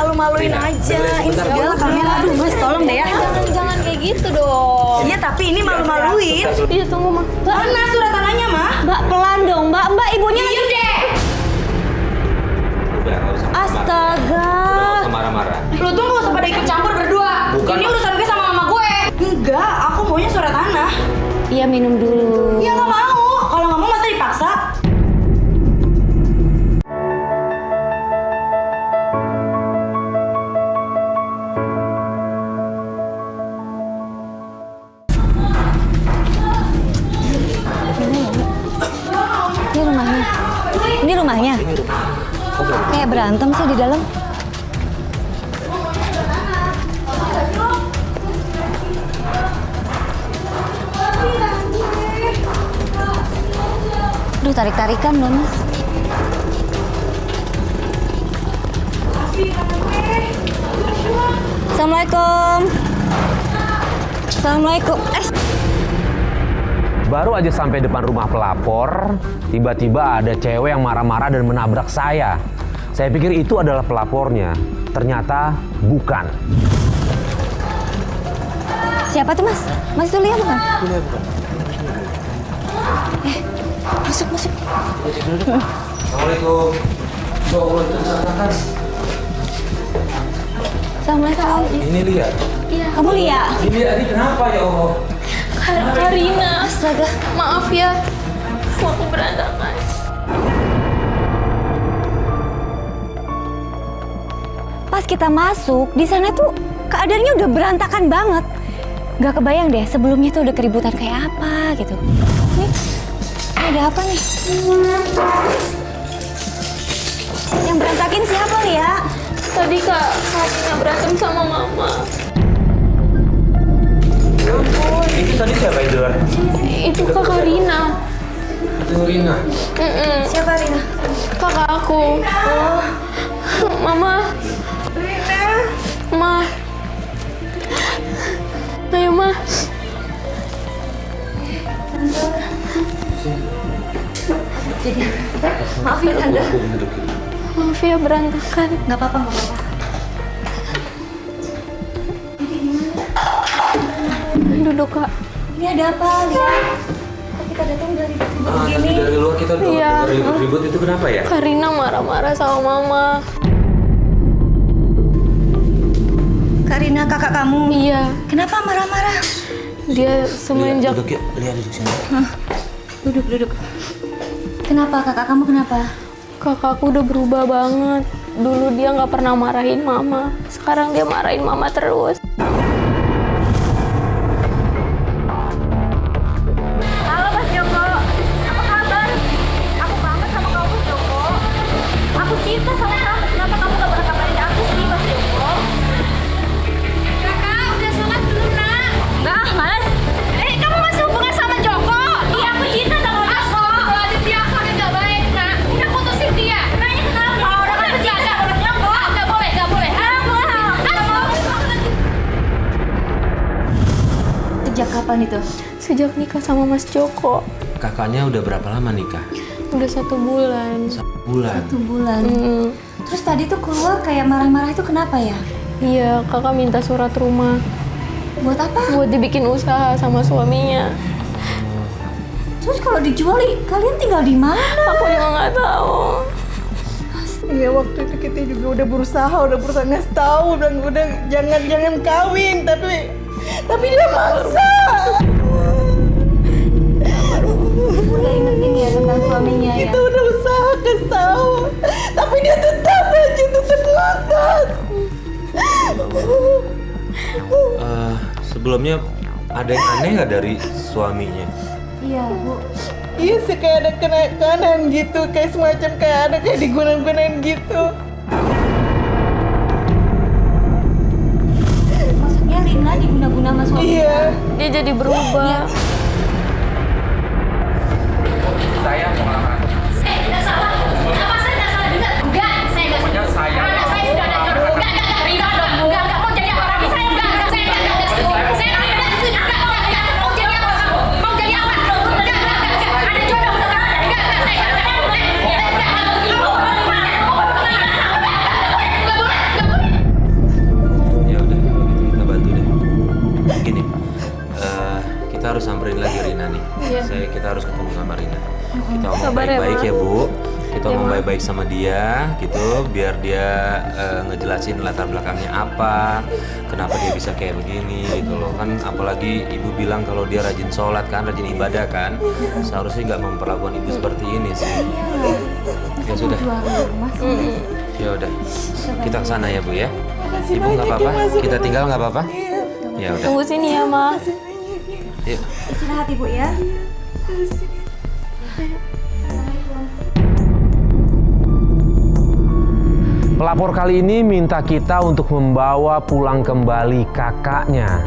malu-maluin aja. Ini segala kamera. Aduh mas, tolong deh ya. Jangan kayak gitu dong. Iya tapi ini malu-maluin. Iya tunggu mah. Mana surat tanahnya mah? Mbak pelan dong mbak. Mbak ibunya lagi. deh. Udah, nggak usah Astaga. nggak usah marah-marah. Lu tuh gak usah pada ikut campur berdua. Bukan. Ini urusan gue sama mama gue. Enggak, aku maunya surat tanah. Iya minum dulu. Iya gak mau. Kalau nggak mau masa dipaksa? Ini rumahnya. Ini rumahnya. Kayak berantem sih di dalam. Aduh, tarik-tarikan loh, Mas. Assalamualaikum. Assalamualaikum. Baru aja sampai depan rumah pelapor, tiba-tiba ada cewek yang marah-marah dan menabrak saya. Saya pikir itu adalah pelapornya. Ternyata bukan. Siapa tuh, Mas? Mas itu lihat bukan? Masuk, masuk. Assalamualaikum. Assalamualaikum. Ini lihat. Kamu lihat? Ini Adi kenapa ya Allah? Karina, Astaga. maaf ya, aku berantakan. Pas kita masuk, di sana tuh keadaannya udah berantakan banget. Gak kebayang deh sebelumnya tuh udah keributan kayak apa gitu. Nih, ada apa nih? Yang berantakin siapa, Lia? Tadi Kak Karina berantem sama Mama. Itu tadi siapa itu? Itu Kak Karina. Itu Rina. Siapa Rina? Kakak aku. Mama. Rina. Ma. Ayo, Ma. Jadi, maaf ya Tante. Maaf ya berantakan. Gak apa-apa, gak apa-apa. Duduk, Kak. Ini ada apa, Lia? Kok kita datang dari Tadi begini? dari luar kita udah Iya. ribut-ribut itu kenapa ya? Karina marah-marah sama Mama. Karina, kakak kamu. Iya, Kenapa marah-marah? dia semenjak Duduk yuk, lihat duduk sini. Duduk, duduk. Kenapa, kakak kamu kenapa? kakakku udah berubah banget. Dulu dia nggak pernah marahin Mama. Sekarang dia marahin Mama terus. Halo Mas Joko, apa kabar? Aku kangen sama kamu Joko. Aku cinta sama kamu. Kenapa kamu gak pernah kabarin aku sih Mas Joko? Kakak udah sholat dulu nak. Enggak, Mas. Kamu masih hubungan sama Joko? Iya, aku cinta sama Joko. Dia akan gak baik nak. Udah putusin dia. Nanya kenapa? Udah kan berjaga. Gak boleh, gak boleh. Sejak kapan itu? Sejak nikah sama Mas Joko. Kakaknya udah berapa lama nikah? Udah 1 bulan. 1 bulan. 1 bulan. Mm. Terus tadi tuh keluar kayak marah-marah itu kenapa ya? Iya, kakak minta surat rumah Buat apa? buat dibikin usaha sama suaminya. Terus kalau dijual, kalian tinggal di mana? Aku juga nggak tahu. Iya, waktu itu kita juga udah berusaha ngasih tahu dan udah jangan kawin, tapi dia maksa. Udah ingetin ya tentang suaminya ya? Kita udah usaha kasih tahu, tapi dia tetap aja ngotot. Sebelumnya ada yang aneh nggak dari suaminya? Iya Bu. Iya sih, kayak ada kenakanan gitu, kayak semacam kayak ada kayak digunain gitu. Maksudnya Rina diguna-guna sama suaminya? Iya. Dia jadi berubah. Saya mau ngelamar. Tidak salah. Apa saya tidak salah juga? Enggak, saya enggak salah. Saya Anak saya sudah ada jodoh. Enggak, enggak mau jadi apa? Saya enggak, saya enggak setuju. Saya enggak setuju. Enggak, mau jadi apa kamu? Mau jadi apa? Enggak, ada jodoh. Enggak, saya enggak boleh. Enggak boleh. baik-baik sama dia gitu, biar dia ngejelasin latar belakangnya apa, kenapa dia bisa kayak begini gitu loh kan. Apalagi ibu bilang kalau dia rajin sholat kan, rajin ibadah kan, seharusnya nggak memperlakukan ibu seperti ini sih. Ya sudah. Ya udah, kita ke sana ya Bu ya. Ibu nggak apa-apa, kita tinggal nggak apa-apa. Ya udah. Tunggu sini ya, Ma. Yuk. Istirahat Ibu ya. Pelapor kali ini minta kita untuk membawa pulang kembali kakaknya.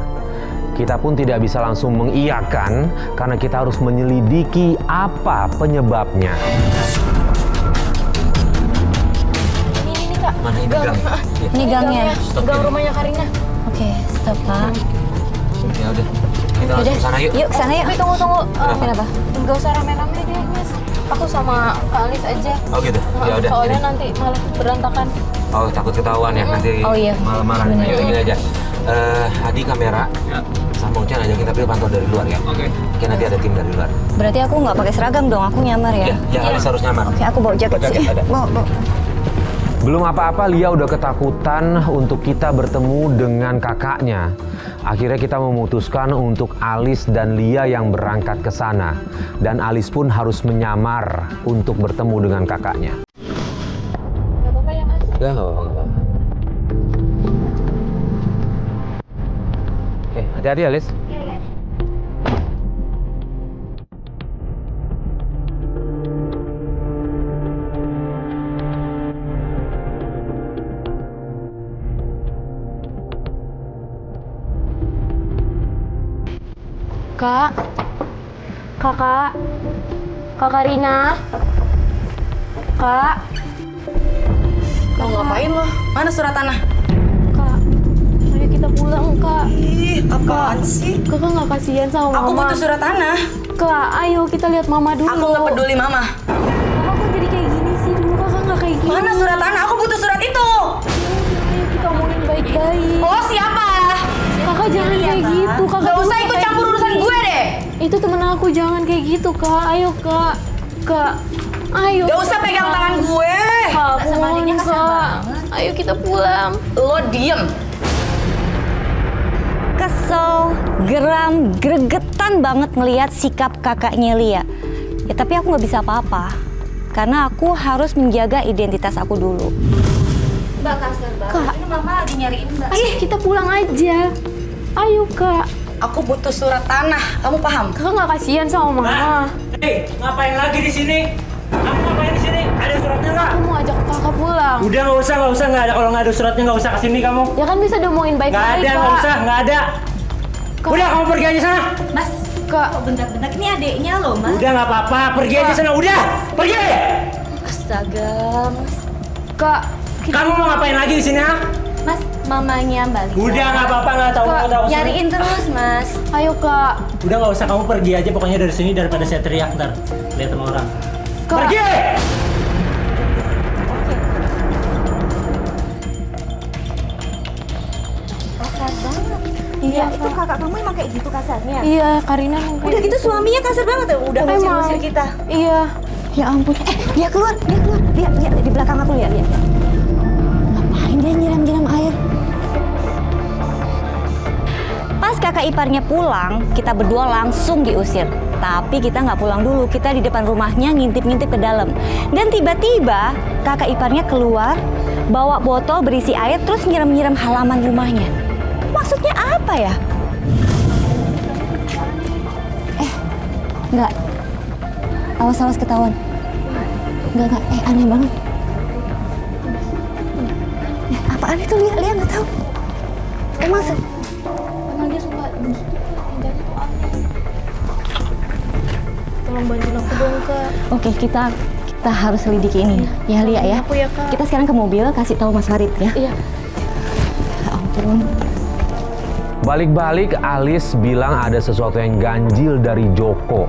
Kita pun tidak bisa langsung mengiyakan karena kita harus menyelidiki apa penyebabnya. Ini Kak. Mana ini gang? Ya. Ini gangnya. Gang rumahnya Karina. Oke, stop Pak. Ya udah, kita langsung ke sana yuk. Yuk, sana yuk. Tapi tunggu. Kenapa? Enggak usah rame-rame deh, Mas. Aku sama Kak Alis aja. Oh gitu. Ya udah. Soalnya Gini. nanti malah berantakan. Oh takut ketahuan ya nanti. Oh, iya. Malah marah. Bener. Ayo gini aja. Adi kamera. Sama Ucan aja kita pilih pantau dari luar ya. Oke. Oke, nanti ada tim dari luar. Berarti aku nggak pakai seragam dong, aku nyamar ya? Ya, Alis harus nyamar. Oke, aku bawa jaket Jaket sih. ada. Bawa. Belum apa-apa, Lia udah ketakutan untuk kita bertemu dengan kakaknya. Akhirnya kita memutuskan untuk Alis dan Lia yang berangkat ke sana. Dan Alis pun harus menyamar untuk bertemu dengan kakaknya. Gak apa-apa ya, Mas? Ya, nggak apa-apa. Oke, hati-hati Alis. Kak. Kakak. Kakak Rina. Kak. Mau ngapain lo? Mana surat tanah? Kak. Ayo kita pulang, Kak. Ih, apaan sih? Kakak nggak kasihan sama Aku Mama. butuh surat tanah. Kak, ayo kita lihat Mama dulu. Aku nggak peduli mama. Kakak kok jadi kayak gini sih? Dulu Kakak nggak kayak gini. Mana surat tanah? Aku butuh surat itu. Ayo kita omongin baik-baik. Oh siapa? Kakak jangan kayak gitu. Kakak Gak tuh usah ikut kayak campur gini. urusan gue deh. Itu temen aku, jangan kayak gitu, Kak. Ayo, Kak. Kak. Ayo. Gak usah pegang tangan gue. Kak, mohon, Kak. Ayo kita pulang. Lo diem. Kesel, geram, gregetan banget ngelihat sikap kakaknya Lia. Ya tapi aku nggak bisa apa-apa. Karena aku harus menjaga identitas aku dulu. Mbak kasar banget. Kak. Ini mama lagi nyariin mbak. Ayo kita pulang aja. Ayo, Kak. Aku butuh surat tanah. Kamu paham? Kakak nggak kasihan sama Mama. Hei, ngapain lagi di sini? Kamu ngapain di sini? Ada suratnya nggak? Aku mau ajak Kakak pulang. Udah nggak usah, nggak ada. Kalau nggak ada suratnya nggak usah kesini kamu. Ya kan bisa diomongin Nggak baik-baik, ada, Kak. nggak usah, nggak ada. Kak. Udah kamu pergi aja sana. Mas, Kak. bentar-bentar ini adeknya loh mas. Udah nggak apa-apa, pergi aja sana. Udah, pergi. Astaga, mas. Kak. Kamu mau ngapain lagi di sini? Ah? Mas, mamanya Mbak Lia. Udah nggak apa-apa, nggak tahu. Nyariin terus mas. Ayo, Kak. Udah nggak usah, kamu pergi aja pokoknya dari sini daripada saya teriak ntar lihat sama orang. Kak. Pergi. Kasar banget. Iya, Itu kakak kamu emang kayak gitu kasarnya. Iya, Karina yang kayak Udah gitu suaminya kasar banget ya. Udah Emang. ngusir kita. Iya. Ya ampun, dia keluar. Dia di belakang aku lihat. Ngapain dia nyiram-nyiram air? Pas kakak iparnya pulang, kita berdua langsung diusir. Tapi kita nggak pulang dulu, kita di depan rumahnya ngintip-ngintip ke dalam. Dan tiba-tiba kakak iparnya keluar, bawa botol berisi air, terus nyiram-nyiram halaman rumahnya. Maksudnya apa ya? Enggak. Awas-awas ketahuan. Enggak. Aneh banget. Apaan itu? Lia nggak tahu. Emang Emang dia suka begitu. Tinggalnya tuh aneh. Tolong bantuin aku dong, Kak. Oke, kita harus selidiki ini. Ya, Lia ya. Aku ya, Kak. Kita sekarang ke mobil, kasih tahu Mas Farid ya. Iya. Ya ampun. Balik-balik Alis bilang ada sesuatu yang ganjil dari Joko.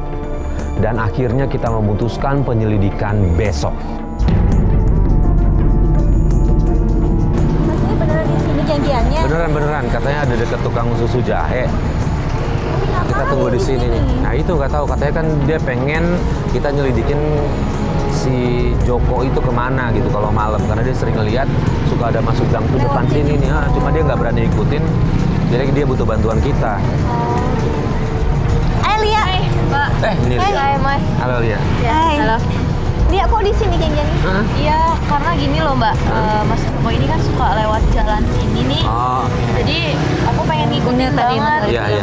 Dan akhirnya kita memutuskan penyelidikan besok. Mas, ini beneran di sini janjiannya? Beneran, katanya ada dekat tukang susu jahe. Kita tunggu di sini nih. Nah itu nggak tahu, katanya kan dia pengen kita nyelidikin si Joko itu kemana gitu kalau malam, karena dia sering ngeliat suka ada masuk gang tuh depan sini nih, cuma dia nggak berani ikutin, jadi dia butuh bantuan kita. Lia. Mbak. Ini Lia. Hai, Mas. Halo Lia. Hai. Halo. Lia kok di sini kayak gini? Iya, karena gini loh Mbak, Mas Joko ini kan suka lewat jalan sini nih. Oh, Jadi aku pengen ngikutin banget. iya iya.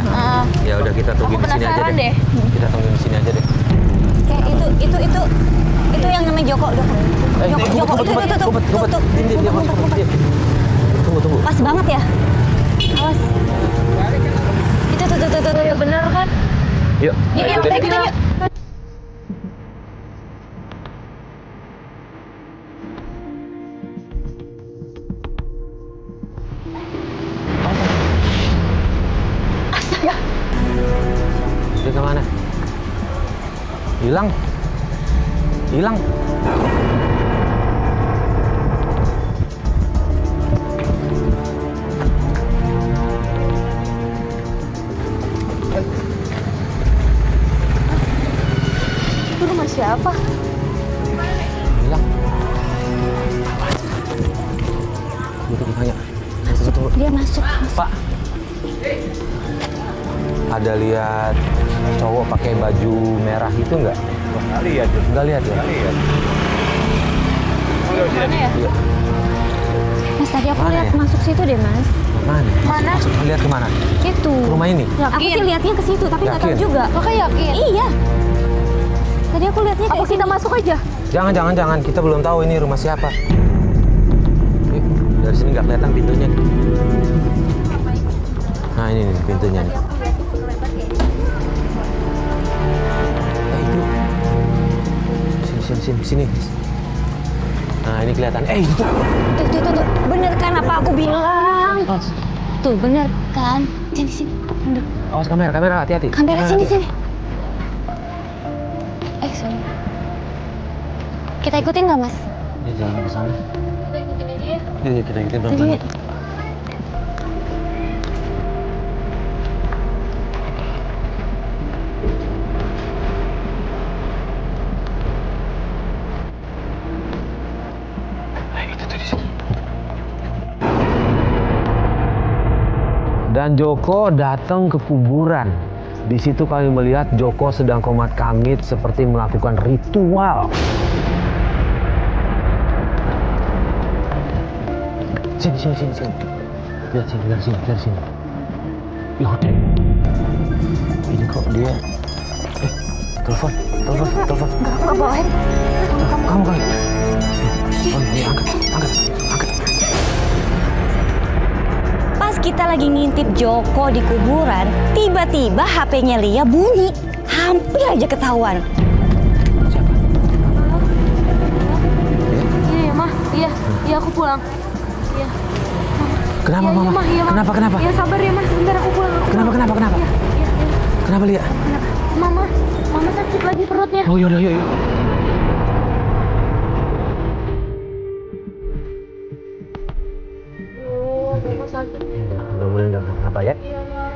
Ya udah kita tungguin Aku di sini aja penasaran deh. deh. Kita tungguin di sini aja deh. Kayak itu yang namanya Joko. Joko, tuh. Tunggu. Pas banget ya. Awas. Itu Bener kan? Yuk. Yuk, ayo, kita deh. yuk. Dia kemana? Hilang. Itu rumah siapa? Hilang. Tunggu tanya. Tunggu. Dia masuk. Pak. Ada lihat cowok pakai baju merah itu nggak? Nggak lihat ya. Mana ya? Iya. Mas tadi aku Mana lihat ya? masuk situ deh, Mas. Mana? Mana? Lihat kemana? Itu. Rumah ini? Aku sih lihatnya ke situ, tapi nggak tahu Yakin? juga. Kakak yakin? Iya. Tadi aku lihatnya Apa kayak kita masuk aja? Jangan. Kita belum tahu ini rumah siapa. Yuk, dari sini nggak kelihatan pintunya. Nah ini nih pintunya nih. Sini. Nah ini kelihatan. Itu. Tuh. Bener kan apa aku bilang? Tuh, bener kan? Sini. Aduh. Awas kamera, hati-hati. Kamera sini. Sorry. Kita ikutin nggak, Mas? Ya jangan ke sana. Kita ikutin aja ya. Iya, kita ikutin Tadi. pelan-pelan. Dan Joko datang ke kuburan. Di situ kami melihat Joko sedang komat kamit seperti melakukan ritual. Sini. Lihat sini, dari sini. Yuk. Ini kok dia. Telepon. Nggak boleh. Kamu kali. Oh, ini angkat. Pas kita lagi ngintip Joko di kuburan, tiba-tiba HP-nya Lia bunyi. Hampir aja ketahuan. Siapa? Iya, Mah. Iya, aku pulang. Iya. Kenapa, Iya, Mama? Mah, iya, Mah. Kenapa? Iya, sabar ya, Mas. Sebentar aku pulang. Kenapa? Iya. Kenapa, Lia? Mama sakit lagi perutnya. Oh, yuk. Rumah sakit. Mudah-mudahan nggak kenapa ya. Iya, Mah.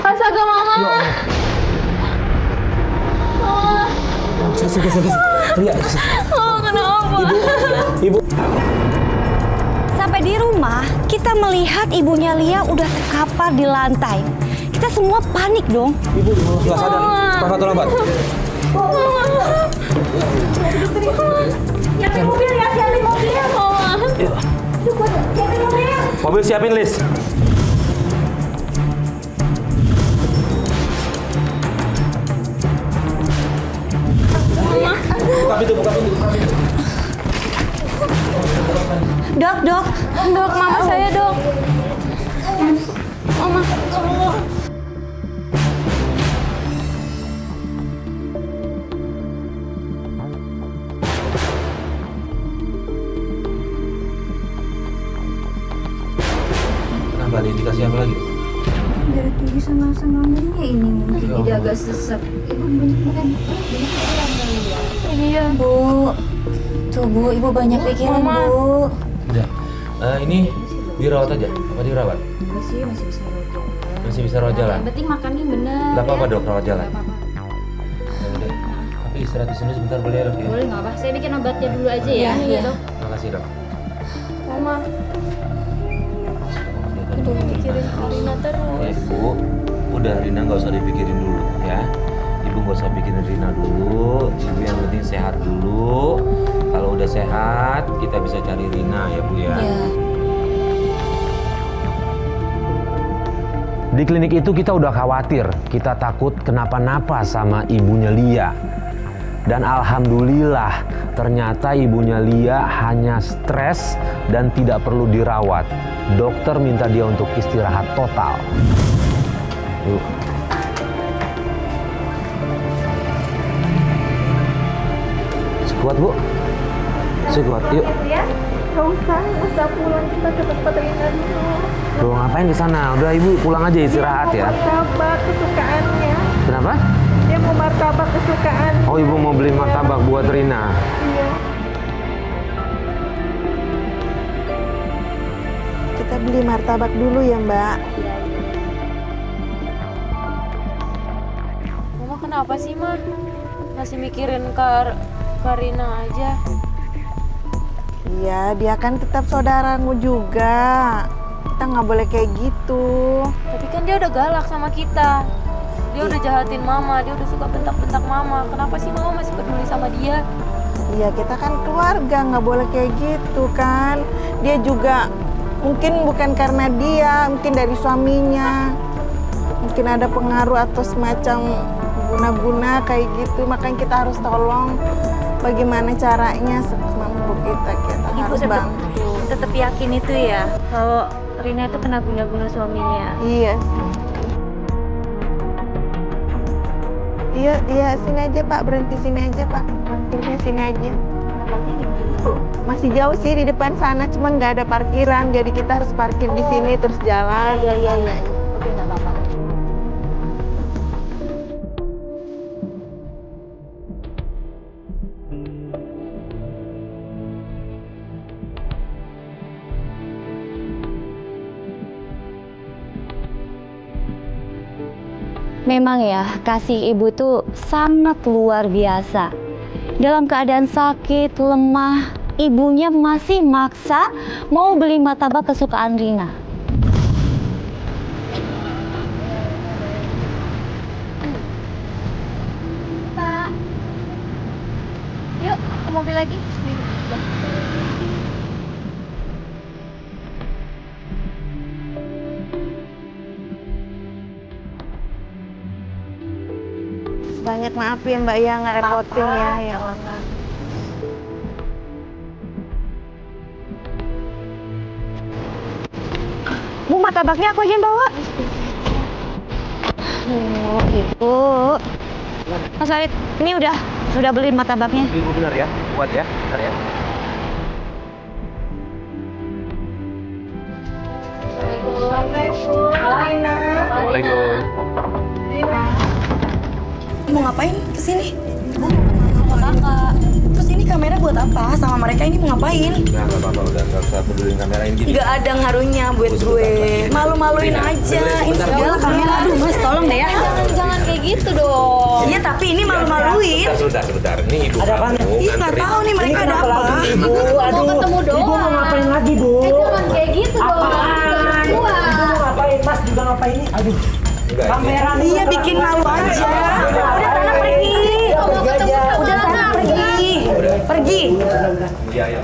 Astaga, Mama. Sini. Lia. Kenapa? Ibu. Sampai di rumah, kita melihat ibunya Lia udah terkapar di lantai. Kita semua panik dong. Ibu nggak sadar. Bapak tolong, Pak. Siapin mobil ya, siapin mobil. Mobil siapin, Lis. Buka pintu. Dok. Dok, Mama saya, Dok. Mama. Kenapa nih? Dikasih apa lagi? Dari tinggi sama lambungnya ini mungkin jadi agak sesak. Ibu banyak makan, banyak pikiran kali ya. Iya. Bu, tuh Bu, Ibu banyak pikiran Mama. Bu. Udah. Ini dirawat aja. Apa dirawat? Enggak sih, masih bisa rawat. Masih bisa rawat jalan? Yang penting makannya bener. Gak apa-apa dok, rawat jalan. Gak apa-apa. Ya udah. Tapi istirahat di sini sebentar boleh ya dok ya? Boleh nggak apa? Saya bikin obatnya dulu aja ya. Iya dok. Makasih dok. Mama udah mikirin Rina terus. Ibu, udah Rina nggak usah dipikirin dulu ya. Ibu nggak usah pikirin Rina dulu. Ibu yang penting sehat dulu. Kalau udah sehat, kita bisa cari Rina ya Bu ya. Di klinik itu kita udah khawatir, kita takut kenapa-napa sama ibunya Lia. Dan alhamdulillah ternyata ibunya Lia hanya stres dan tidak perlu dirawat. Dokter minta dia untuk istirahat total. Yuk. Sekuat Bu. Sekuat, yuk. Ya, nggak usah pulang, kita ke tempat Rina dulu. Loh ngapain di sana? Udah Ibu pulang aja istirahat ya. Martabak kesukaannya. Kenapa? Dia mau martabak kesukaan. Oh Ibu mau beli martabak buat Rina. Iya. Kita beli martabak dulu ya Mbak. Mama kenapa sih Ma? Masih mikirin Karina aja. Iya, dia kan tetap saudaramu juga. Kita nggak boleh kayak gitu. Tapi kan dia udah galak sama kita. Dia udah jahatin Mama, dia udah suka bentak-bentak Mama. Kenapa sih Mama masih peduli sama dia? Iya, kita kan keluarga, nggak boleh kayak gitu kan. Dia juga mungkin bukan karena dia, mungkin dari suaminya. Mungkin ada pengaruh atau semacam guna-guna kayak gitu. Makanya kita harus tolong bagaimana caranya semampu kita harus bantu. Tetap yakin itu ya kalau Rina itu kena guna-guna suaminya. Iya. Iya, sini aja Pak, berhenti sini aja Pak. Berhenti sini aja. Masih jauh sih di depan sana, cuma nggak ada parkiran, jadi kita harus parkir di sini terus jalan. Iya. Oke, nggak apa-apa. Memang ya, kasih ibu tuh sangat luar biasa. Dalam keadaan sakit, lemah, ibunya masih maksa mau beli martabak kesukaan Rina. Pak. Yuk, ke mobil lagi. Banyak maaf ya Mbak ya, nggak repotin ya. Ya Allah. Bu, martabaknya aku aja yang bawa. Ibu. Mas Farid, ini udah beli martabaknya. Ibu benar ya, kuat ya, benar ya. Assalamualaikum. Mau ngapain kesini? Kakak. Terus ini kamera buat apa? Sama mereka ini mau ngapain? Nggak apa-apa, udah nggak usah pedulin kamerain gini. Gak ada ngaruhnya buat gue. Malu-maluin aja. Ini segala kamera. Aduh mas, tolong deh ya. Jangan kayak gitu dong. Iya tapi ini malu-maluin. Sebentar. Ini ibu kamu. Ih nggak tahu nih mereka ada apa. Ibu, mau ketemu doang. Ibu mau ngapain lagi, Bu? Jangan kayak gitu dong. Ibu mau ngapain? Mas juga ngapain nih? Aduh. Kamera nih. Iya bikin malu aja. Udah sana pergi. Udah sana pergi. Pergi. Iya, ya.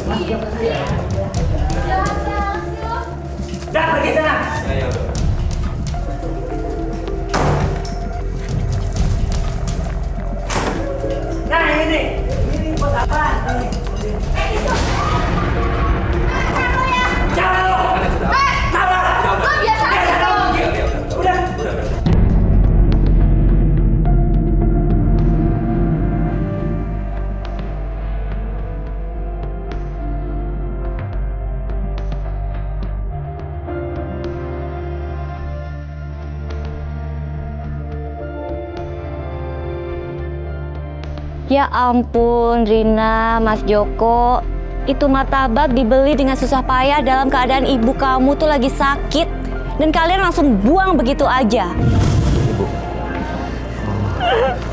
Dah pergi sana. Ya. Nah ini buat apa? Jangan lo. Lo biasa aja dong. Udah. Ya ampun, Rina, Mas Joko. Itu martabak dibeli dengan susah payah dalam keadaan ibu kamu tuh lagi sakit. dan kalian langsung buang begitu aja. Ibu.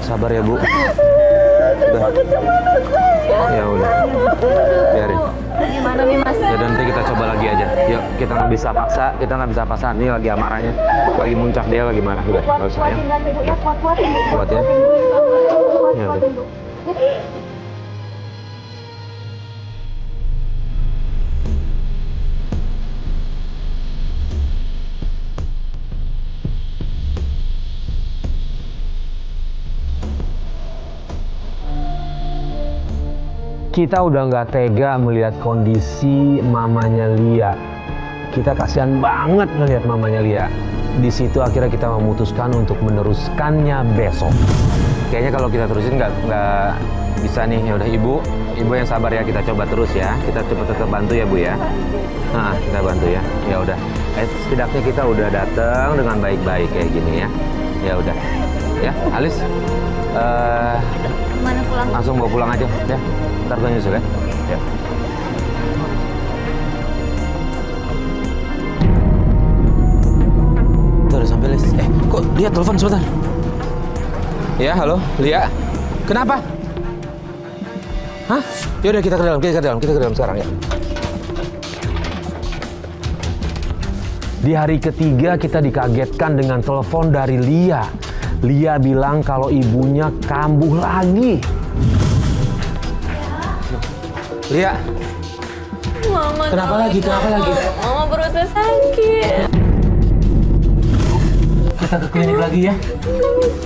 Sabar ya, Bu. Udah. Ya udah. Biarin. Gimana nih Mas? Ya nanti kita coba lagi aja. Yuk, kita nggak bisa paksa. Ini lagi amarahnya, lagi muncak dia lagi marah. Udah, nggak usah ya. Kuat ya. Ya udah. Kita udah nggak tega melihat kondisi mamanya Lia. Kita kasihan banget ngelihat mamanya Lia. Di situ akhirnya kita memutuskan untuk meneruskannya besok. Kayaknya kalau kita terusin nggak bisa nih. Ya udah ibu yang sabar ya, kita coba terus ya. Kita tetap bantu ya Bu ya. Nah, kita bantu ya. Ya udah. Setidaknya kita udah datang dengan baik-baik kayak gini ya. Ya udah. Ya, Alis. Mana pulang? Langsung bawa pulang aja ya. Ntar gue nyusul ya. Ya. Tuh udah sampai Lis. Kok Lia telepon sebentar? Ya, halo, Lia. Kenapa? Hah? Yaudah kita ke dalam sekarang ya. Di hari ketiga kita dikagetkan dengan telepon dari Lia. Lia bilang kalau ibunya kambuh lagi. Lia. Mama Kenapa lagi? Mama perutnya sakit. Kita ke klinik lagi ya.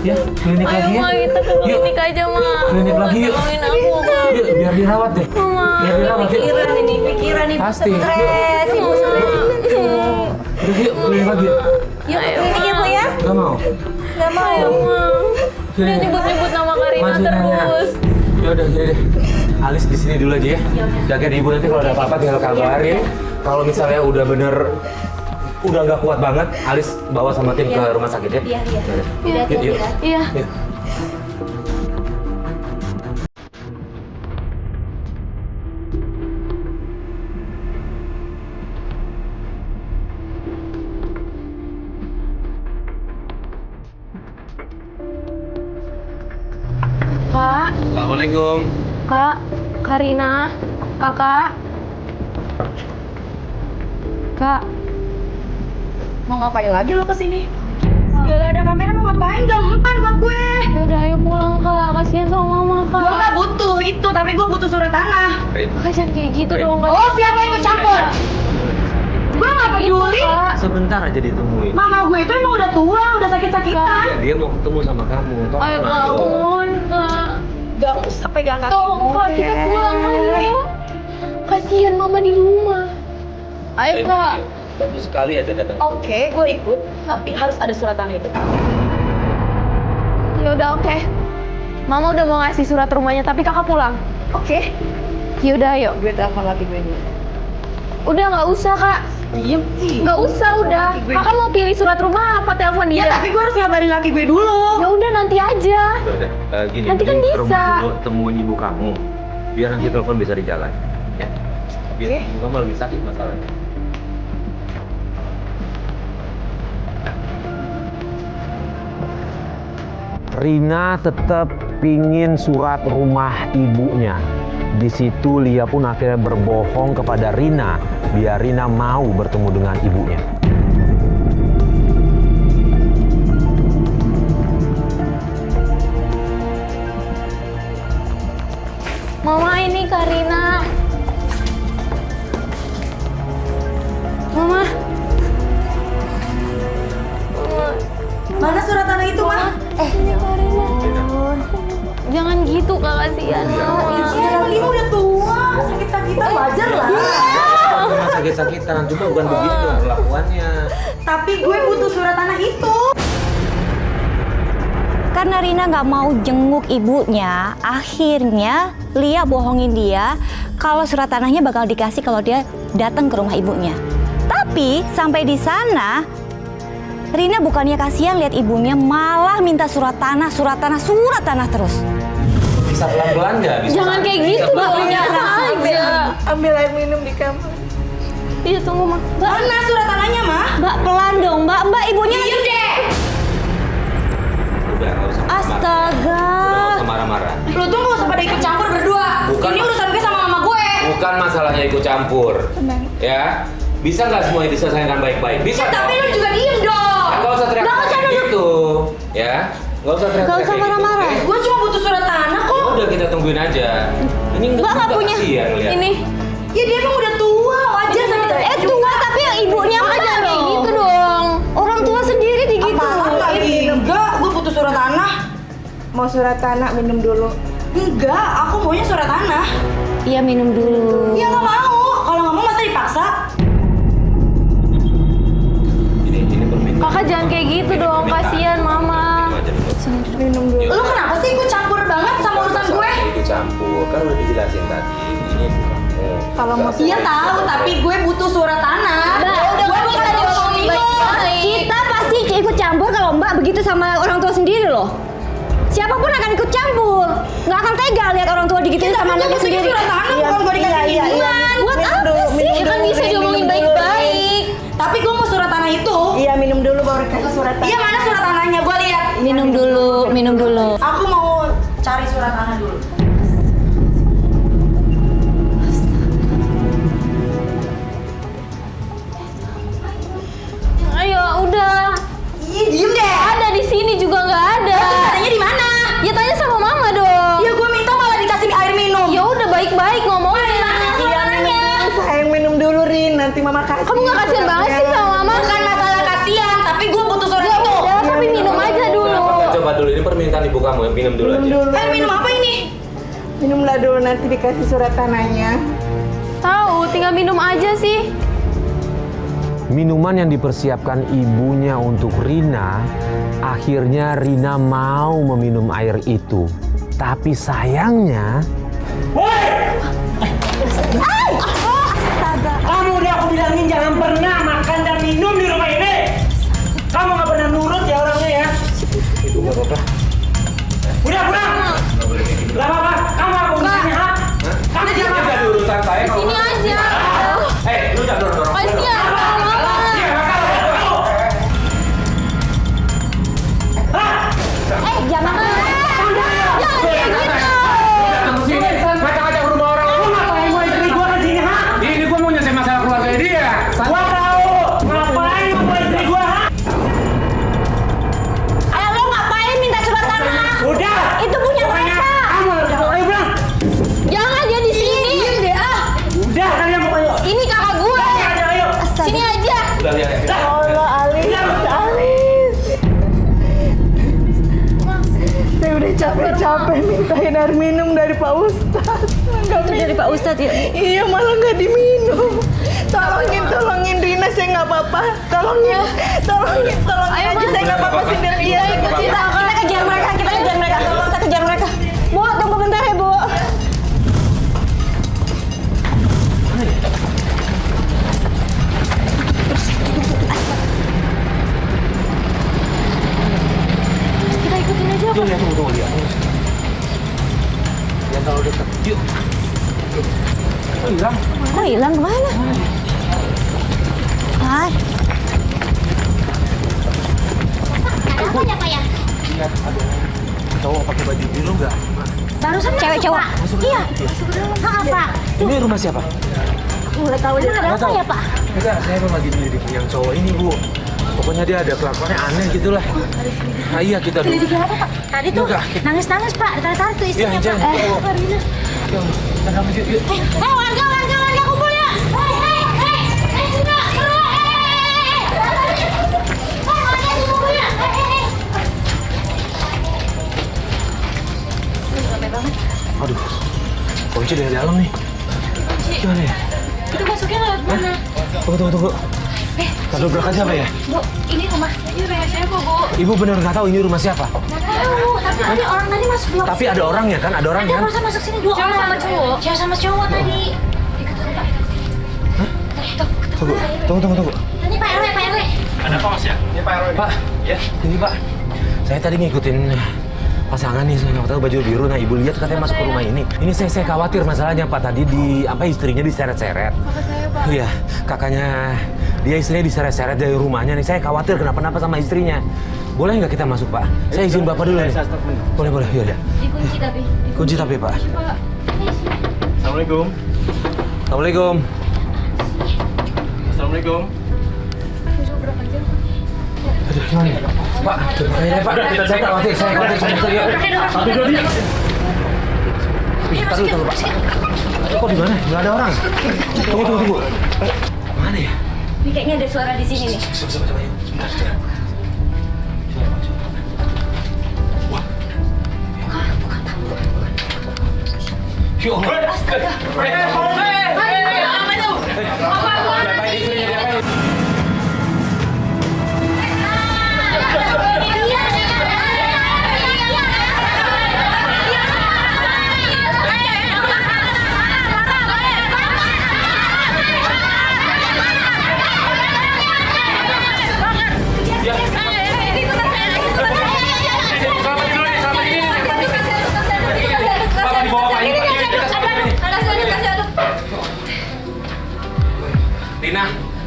Ya, klinik lagi ya. Ayo Ma, kita ke klinik aja Ma. Klinik lagi yuk. Tolongin aku Ma. Yuk, biar dirawat deh. Mama. Biar dirawat yuk. Pikiran ibu Pasti. stres, ibu Udah yuk, klinik lagi yuk. Yuk ke klinik ya Bu ya. Gak mau? Gak mau. Ayo Ma. Dia nyebut-nyebut nama Karina terus. Ya udah, gini deh. Alis di sini dulu aja ya. Jagain ibu, nanti kalau ada apa-apa tinggal kabarin. Kalau misalnya udah nggak kuat banget, Alis bawa sama tim ke rumah sakit ya. Iya. Yuk. Iya. Yuk. Kak, Assalamualaikum. Kak, Karina, Kakak. Kak, Mau ngapain lagi lo kesini? Gak ada kamera mau ngapain? Gampang buat gue. yaudah ayo pulang Kak. Kasihan sama Mama Kak. Gue gak butuh itu, tapi gue butuh surat tanah. Kak jangan kayak gitu dong Kak. Oh, siapa yang ikut campur? Gue gak peduli. Kak. Sebentar aja ditungguin. Mama gue itu emang udah tua, udah sakit-sakitan. Ya, dia mau ketemu sama kamu. Ayo Kak, aku mohon Kak. Gak usah pegang kaki Tolong Kak, kita pulang aja. Kasihan Mama di rumah. Ayo Kak. Bagus sekali ada datang. Oke, gue ikut, tapi harus ada surat tanah itu. Ya udah oke. Mama udah mau ngasih surat rumahnya, tapi Kakak pulang. Oke. Yaudah ayo. Gue telepon laki gue nih. Udah nggak usah Kak. Diem sih. Nggak usah udah. Kakak mau pilih surat rumah apa telepon dia? Ya, tapi gue harus ngabarin laki gue dulu. Ya udah nanti aja. Udah, gini. Nanti kan mending ke bisa. rumah dulu, temuin ibu kamu. Biar nanti telepon bisa di jalan. Ya. Biar ibu kamu lebih sakit masalahnya. Rina tetap pingin surat rumah ibunya. Di situ Lia pun akhirnya berbohong kepada Rina biar Rina mau bertemu dengan ibunya. Mama ini Karina. Mama. Mana surat tanah itu, Ma? Ini Karina. Jangan gitu Kak, kasihan Mama. Iya, emang ibu udah tua, sakit-sakitan wajar lah. Cuma sakit-sakitan, cuma bukan begitu dong perlakuannya. Tapi gue butuh surat tanah itu. Karena Rina nggak mau jenguk ibunya, akhirnya Lia bohongin dia kalau surat tanahnya bakal dikasih kalau dia datang ke rumah ibunya. Tapi sampai di sana, Rina bukannya kasihan lihat ibunya, malah minta surat tanah terus. Bisa pelan-pelan nggak? Bisa Jangan kayak gitu dong, biasa aja. Ambil air minum di kamar. Iya tunggu mah. Mana surat tanahnya, mah? Mbak pelan dong, Mbak ibunya. Diem deh. Udah nggak usah. Astaga. Udah nggak usah marah-marah. Lu tuh nggak usah pada ikut campur berdua. Bukan. Ini urusan gue sama mama gue. Bukan masalahnya ikut campur. Ya, bisa nggak semuanya diselesaikan baik-baik? Bisa. Tapi dong. lu juga diem dong. Nggak usah teriak-teriak kayak gitu, ya. Nggak usah teriak-teriak. Nggak usah kayak gitu, marah-marah. oke? Gue cuma butuh surat tanah kok. Ya udah kita tungguin aja. Ini Mbak nggak punya. kasihan lihat. Ini. Ya dia emang udah tua, wajar sama kita. Tua tapi yang ibunya Mbak Mbak jangan kayak dong. gitu dong. Orang tua sendiri digitu. Apaan lagi? Enggak, gue butuh surat tanah. Mau surat tanah minum dulu. Enggak, aku maunya surat tanah. Iya minum dulu. Ya nggak mau. Kalau nggak mau masa dipaksa? Ini permintaan. Kakak jangan kayak gitu dong, kasihan mama. Minum dulu. Lu kenapa sih ikut campur banget sama urusan gue? Ikut campur, kan udah dijelasin tadi. Ini Kalau mau Iya tahu, tapi gue butuh surat tanah. Mbak, Udah gue bisa bukan diomongin ngomongin baik-baik. Kita pasti ikut campur kalau Mbak begitu sama orang tua sendiri loh. Siapapun akan ikut campur. Nggak akan tega lihat orang tua digituin sama anaknya sendiri. Surat tanah bukan gue dikasih minuman. Buat Minum apa dulu, sih? minum Ya kan dulu, bisa minum diomongin dulu. baik-baik. Tapi gue mau surat tanah itu. Iya minum dulu baru kasih surat tanah. Iya mana surat tanahnya? Gue lihat. Minum dulu, minum dulu. Aku mau cari surat tanah dulu. Ayo, udah. Ih, diem deh. Ada di sini juga nggak ada. Suratnya di mana? Ya tanya sama mama dong. Ya gue minta malah dikasih air minum. Ya udah baik-baik ngomongin. Iya minum dulu. Sayang minum dulu Rin, nanti mama kasih. Kamu nggak kasihan banget sih sama mama? Bukan masalah kasihan, tapi gue butuh surat itu. Ya, tapi minum aja dulu. Coba dulu, ini permintaan ibu kamu ya, minum dulu Minum aja. dulu. Air minum apa ini? Minumlah dulu nanti dikasih surat tanahnya. Tahu, tinggal minum aja sih. Minuman yang dipersiapkan ibunya untuk Rina, akhirnya Rina mau meminum air itu. Tapi sayangnya, Kamu udah aku bilangin jangan pernah makan dan minum di rumah ini. Kamu nggak pernah nurut ya orangnya ya. Ibu nggak apa-apa. Udah pulang. Gak apa-apa. Kamu aku disini ha? Kamu Ini siapa? jadi urusan saya. kalau- Sini aja. Lu jangan dorong-dorong. Kasihan sama mama. Iya, makanya kamu. Jangan. Jangan kayak gitu. Datang sini, ngacak-ngacak rumah orang. Kamu ngapain mau istri gua kesini ha? Ini gua mau nyelesain masalah keluarga dia. Gua tahu. Ngapain mau istri gua ha? Lo ngapain minta surat tanah? Udah. Itu punya Pokoknya mereka. kamu harus pulang. Jangan dia di sini. Diem deh ah. Udah kalian pokoknya. Ini kakak gue. Ayo, ayo. Sini aja. Udah lihat ya. Ya Allah Alis, Alis. Saya udah capek-capek mintain air minum dari Pak Ustadz. Itu dari Pak Ustadz ya. Iya malah nggak diminum. Tolongin Rina, saya nggak apa-apa. Tolongin Ayo, aja, Mas. saya nggak apa-apa sendiri. Iya, Kita kejar mereka, kita kejar mereka. Bu, tunggu bentar ya, Bu. Kita ikutin aja. Yuk, lihat tunggu lihat. Jangan terlalu dekat. Yuk. Oh, hilang. Kok hilang kemana? Hai. Ada apa ya? Lihat ada cowok pakai baju biru nggak? Barusan Cewek cowok. Iya. Hah, Pak? Ini rumah siapa? Udah tahu dia ada apa ya, Pak? Enggak, saya emang lagi nyelidikin yang cowok ini, Bu. Pokoknya dia ada kelakuannya aneh gitu lah. Nah, iya kita dulu. Selidiki apa, Pak? Tadi tuh Enggak. nangis-nangis, Pak. Ditarik-tarik tuh Iya, istrinya, jangan. Pak. Yuk, Rina. yuk. Warga kumpul ya. Hei, sudah. Warga kumpul ya. Aduh, kunci dari dalam nih. Gimana ya? Itu masuknya lewat mana? Tunggu. Kado berangkat siapa ya? Bu, ini rumah saya kok, Bu. Ibu bener nggak tahu ini rumah siapa? Nggak tahu, tapi tadi orang tadi masuk dua. Tapi ada orangnya kan? Ada orangnya Ada kan? masa masuk sini dua orang. Cewek sama cowok. Cewek sama cowok tadi. Tunggu. Ini Pak RW, Pak RW. Pak, ya? Ini Pak. Saya tadi ngikutin pasangan nih, saya nggak tahu baju biru. Nah, ibu lihat katanya masuk ke rumah ini. Ini saya khawatir masalahnya Pak. Tadi istrinya diseret-seret. Kakak saya, Pak. Iya, kakaknya dia istrinya diseret-seret dari rumahnya nih. Saya khawatir kenapa-napa sama istrinya. Boleh nggak kita masuk Pak? Saya izin Bapak dulu nih. Boleh, iya. Dikunci tapi. Kunci tapi Pak. Pak. Assalamualaikum. Assalamualaikum. Assalamualaikum. Aduh, gimana ya? Pak, Pak, saya khawatir sama istri. Tapi dua dia. Taruh dulu Pak. Kok di mana? Nggak ada orang. Tunggu. Mana ya? Ini kayaknya ada suara di sini nih. Coba, yuk. Sebentar. Ya Allah. Astaga.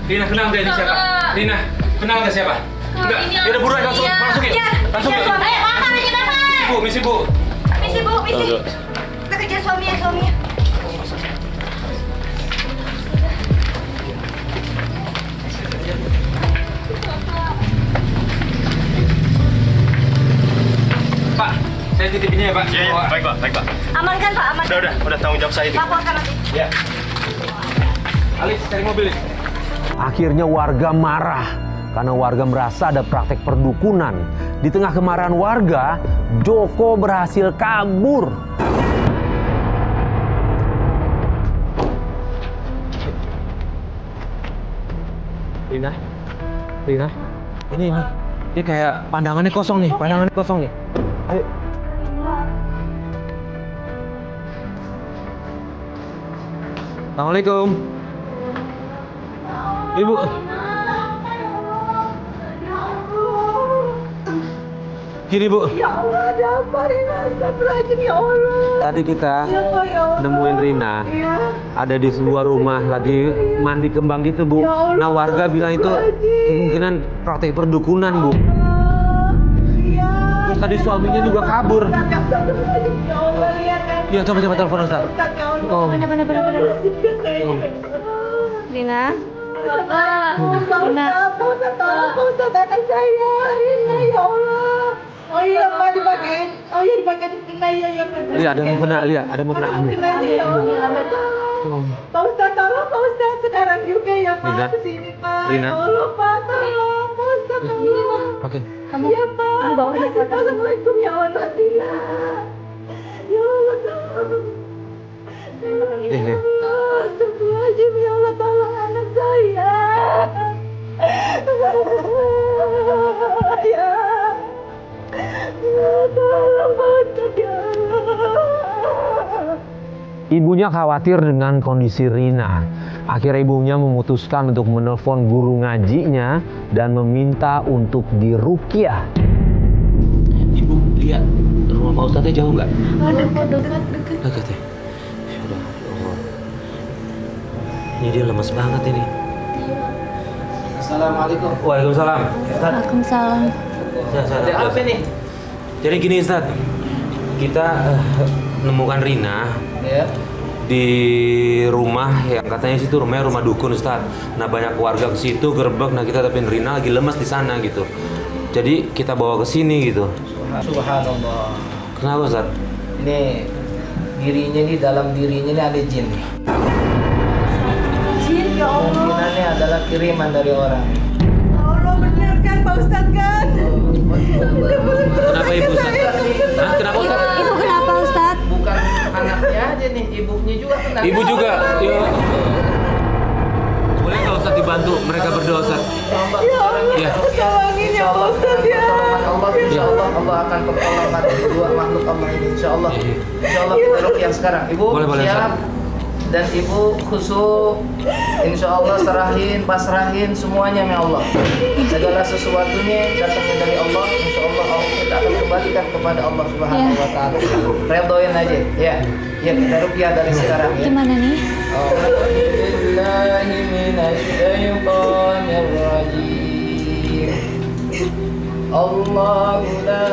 Rina, kenal nggak ini siapa? Rina, kenal nggak siapa? Enggak, ya udah buruan masukin. Masukin. Ayo, makan aja makan. Misi bu. Kita kejar suaminya. Pak, saya titipinnya ya Pak. Iya, baik Pak. Aman kan Pak? Aman. Udah tanggung jawab saya itu. Laporkan nanti. Ya. Alis, cari mobil. Akhirnya warga marah karena warga merasa ada praktek perdukunan. Di tengah kemarahan warga, Joko berhasil kabur. Rina, ini kayak pandangannya kosong nih, Ayo. Assalamualaikum. Ibu. Gini Bu. Ya Allah, ada apa Rina? Astagfirullahaladzim, ya Allah. Tadi kita Ya Allah, ya Allah. nemuin Rina Iya. ada di sebuah rumah lagi mandi kembang gitu Bu. Ya Allah, Nah warga bilang itu kemungkinan praktek perdukunan Bu. Iya. Terus tadi suaminya juga kabur. Astagfirullahaladzim, ya Allah, lihat kan. Iya coba telepon Ustaz. Ustaz, ya Allah. Oh. Benar. Rina. Ustaz, tolong Ustaz, anak saya. Rina, ya Allah. Oh iya, Pak, dipakein. Oh iya, dipakein Rina, ya. Iya ada yang kena, ambil. Rina, ya Allah. Pak Ustaz, tolong Pak Ustaz. Sekarang juga ya Pak. Rina. Kesini Pak. Rina. Tolong Pak, tolong. Pak Ustaz, tolong. Oke. Iya Pak. Assalamualaikum ya Allah. Rina. Ya Allah, tolong. Ini. Astagfirullahaladzim, ya Allah, tolong anak saya. Ya. Tolong Pak Ustaz, ya Allah. Ibunya khawatir dengan kondisi Rina. Akhirnya ibunya memutuskan untuk menelpon guru ngajinya dan meminta untuk diruqyah. Ibu lihat rumah Pak Ustadznya jauh nggak? Dekat ya. Yaudah, ya Allah. Ini dia lemas banget ini. Assalamualaikum. Waalaikumsalam. Waalaikumsalam. Ada apa nih? Jadi gini Ustaz, kita nemukan Rina Ya. di rumah yang katanya situ rumahnya rumah dukun Ustaz. Nah banyak warga ke situ gerbek, nah kita dapin Rina lagi lemas di sana gitu. Jadi kita bawa ke sini gitu. Subhanallah. Kenapa Ustaz? Ini dirinya nih, dalam dirinya ini ada jin nih. Jin, ya Allah. Kemungkinannya adalah kiriman dari orang. Ya Allah, benar kan Pak Ustaz kan? Kenapa Ibu Ustaz? Hah? Kenapa Ustaz? Ibu kenapa Ustaz? Bukan anaknya aja nih, ibunya juga kena. Ibu juga. Ya. Boleh nggak Ustaz dibantu mereka berdoa Ustaz? Ya. Tolongin ya Pak Ustaz ya. Insya Allah Allah akan pertolongan dua makhluk Allah ini. Insya Allah. Insya Allah kita ruqyah sekarang. Ibu Boleh, siap. Ustaz. Dan ibu khusyuk, insya Allah serahin, pasrahin semuanya ya Allah. Segala sesuatunya datangnya dari Allah, insya Allah kita akan kembalikan kepada Allah Subhanahu wa taala. Redoin aja ya. Ya kita rupiah dari sekarang ya. Gimana nih? A'udzubillahi minasyaitonir rajim. Allahu la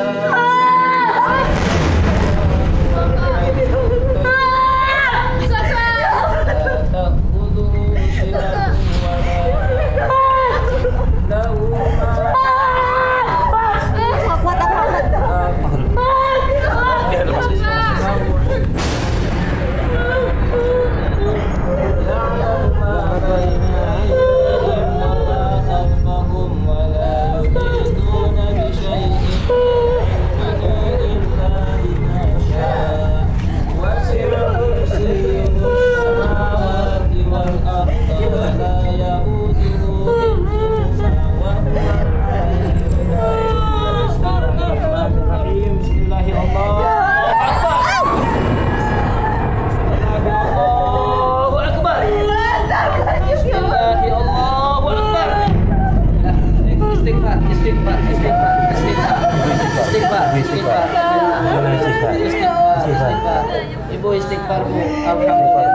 Ibu istighfar Bu. Alhamdulillah.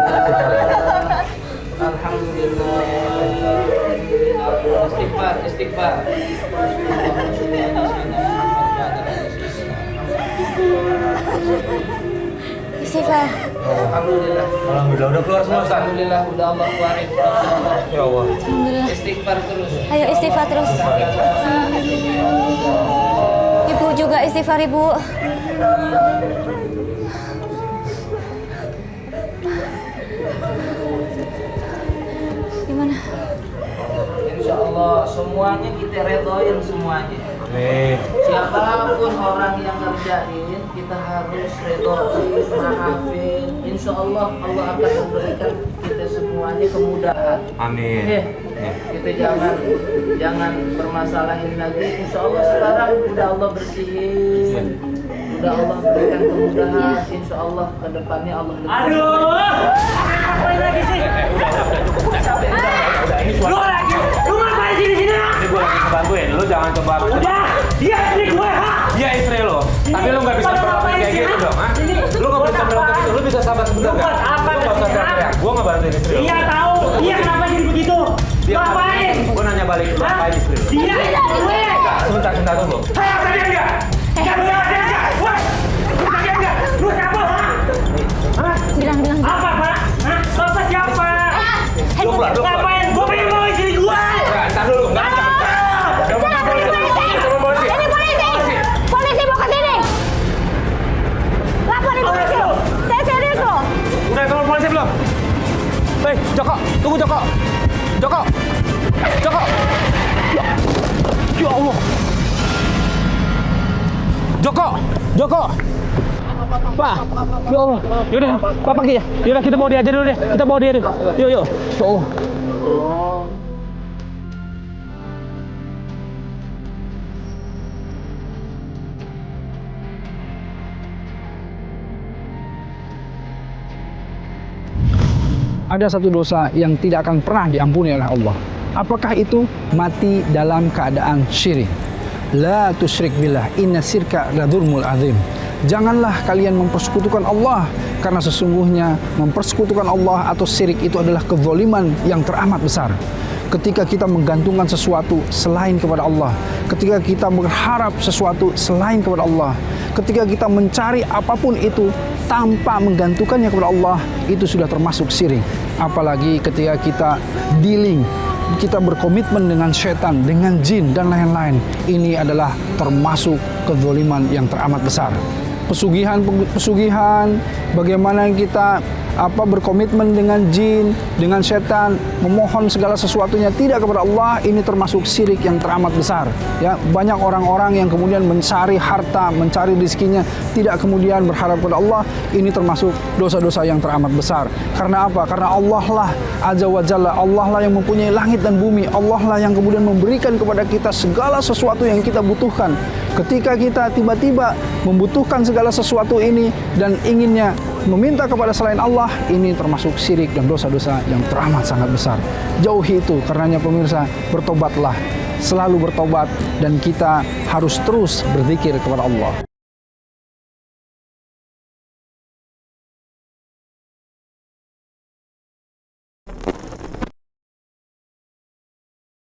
Alhamdulillah. Istighfar. Istighfar. Alhamdulillah. Alhamdulillah udah keluar semua Ustaz. Alhamdulillah udah Allah keluarin. Ya Allah. Alhamdulillah. Istighfar terus. Ayo istighfar terus. Ibu juga istighfar, Ibu. Gimana? Insya Allah semuanya kita redoin semuanya. Amin. Siapapun orang yang ngerjain kita harus redoin, maafin. Insya Allah Allah akan memberikan kita semuanya kemudahan. Amin. Ya, kita jangan bermasalahin lagi. Insya Allah sekarang udah Allah bersihin, udah Allah berikan kemudahan. Insya Allah kedepannya Allah. Aduh, apa lagi sih? Udah, ini suara. Lu ngapain sini? Ini gue lagi ngebantuin, lu jangan coba. Udah, dia istri gue, ha? Dia istri lo, tapi lu nggak bisa berlaku kayak gitu dong, ha? Lu nggak bisa berlaku gitu, lu bisa sabar sebentar nggak? Apa? Lu nggak usah teriak, gue ngebantuin istri lo. Iya tahu, iya kenapa jadi begitu? Dia Ngapain? Gue nanya balik, lu ngapain istri lo? Dia gue. Sebentar tunggu. Saya tadi enggak? Woi, tadi enggak? Lu siapa, ha? Hah? Bilang. Apa, Pak? Hah? Bapak siapa? Ngapain? Gue pengen bawa istri gue. Ya, ntar dulu, nggak bisa. Polisi mau ke sini. Laporin polisi. Saya serius loh. Udah telepon polisi belum? Hei, Joko, tunggu Joko. Joko. Ya Allah. Joko. Pak, ya Allah. Yaudah, Pak pergi ya. Yaudah kita bawa dia aja dulu deh. Kita bawa dia deh. Yuk. Ya Allah. Ada satu dosa yang tidak akan pernah diampuni oleh Allah. Apakah itu? Mati dalam keadaan syirik. La tusyrik billah, inna syirka ladzulmul azim. Janganlah kalian mempersekutukan Allah, karena sesungguhnya mempersekutukan Allah atau syirik itu adalah kezaliman yang teramat besar. Ketika kita menggantungkan sesuatu selain kepada Allah, ketika kita berharap sesuatu selain kepada Allah, ketika kita mencari apapun itu tanpa menggantungkannya kepada Allah, itu sudah termasuk syirik. Apalagi ketika kita dealing, kita berkomitmen dengan setan, dengan jin dan lain-lain, ini adalah termasuk kezaliman yang teramat besar. Pesugihan, bagaimana kita berkomitmen dengan jin, dengan setan, memohon segala sesuatunya tidak kepada Allah, ini termasuk syirik yang teramat besar. Ya, banyak orang-orang yang kemudian mencari harta, mencari rezekinya tidak kemudian berharap kepada Allah, ini termasuk dosa-dosa yang teramat besar. Karena apa? Karena Allah lah Azza wa Jalla, Allah lah yang mempunyai langit dan bumi, Allah lah yang kemudian memberikan kepada kita segala sesuatu yang kita butuhkan. Ketika kita tiba-tiba membutuhkan segala sesuatu ini dan inginnya meminta kepada selain Allah, ini termasuk syirik dan dosa-dosa yang teramat sangat besar. Jauhi itu, karenanya pemirsa, bertobatlah. selalu bertobat dan kita harus terus berzikir kepada Allah.